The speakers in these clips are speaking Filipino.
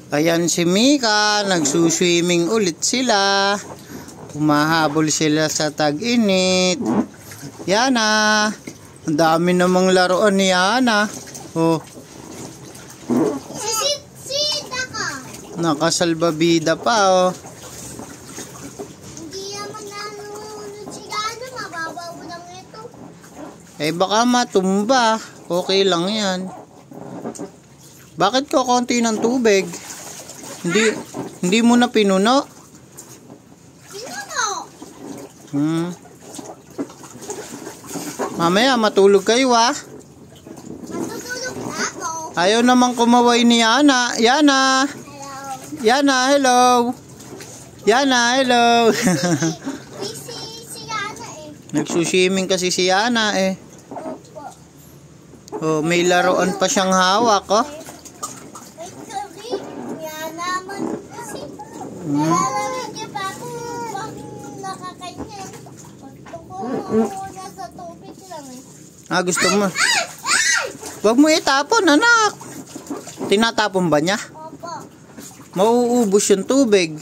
Ayan si Mika, nagsuswimming ulit sila. Humahabol sila sa tag-init. Yana, ang dami namang laruan ni Yana. Oh. Sisita ka. Nakasalbabida pa oh. Hindi naman nanonood si Yana, mababaw lang ito. Eh baka matumba. Okay lang yan. Bakit ko konti ng tubig? Hindi mo na pinuno? Pinuno. Mamaya matulog kayo ah. Matutulog na ako. Ayaw naman kumaway ni Yana. Yana! Hello. Yana, hello! Yana, hello! Busy si Yana eh. Nagsuswimming kasi si Yana eh. Opo. Oh, may laruan pa siyang hawak oh. Wait, sorry. Yana naman kasi. Nalalamig niya pa ako pag nakakainin. Gusto ko muna sa tubig lang eh. Ah, gusto mo? Huwag mo itapon, anak. Tinatapon ba niya? Opo. Mauubos yung tubig.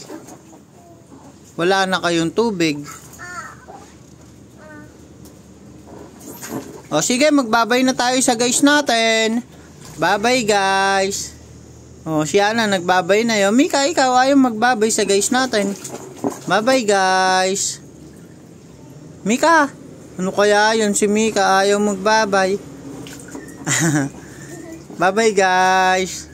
Wala na kayong tubig. O sige, magbabay na tayo sa guys natin. Bye-bye guys. O si Ana nagbabay na yun. Mika, ikaw ayaw magbabay sa guys natin. Bye-bye guys. Mika, ano kaya yun si Mika ayaw magbabay? Bye-bye guys.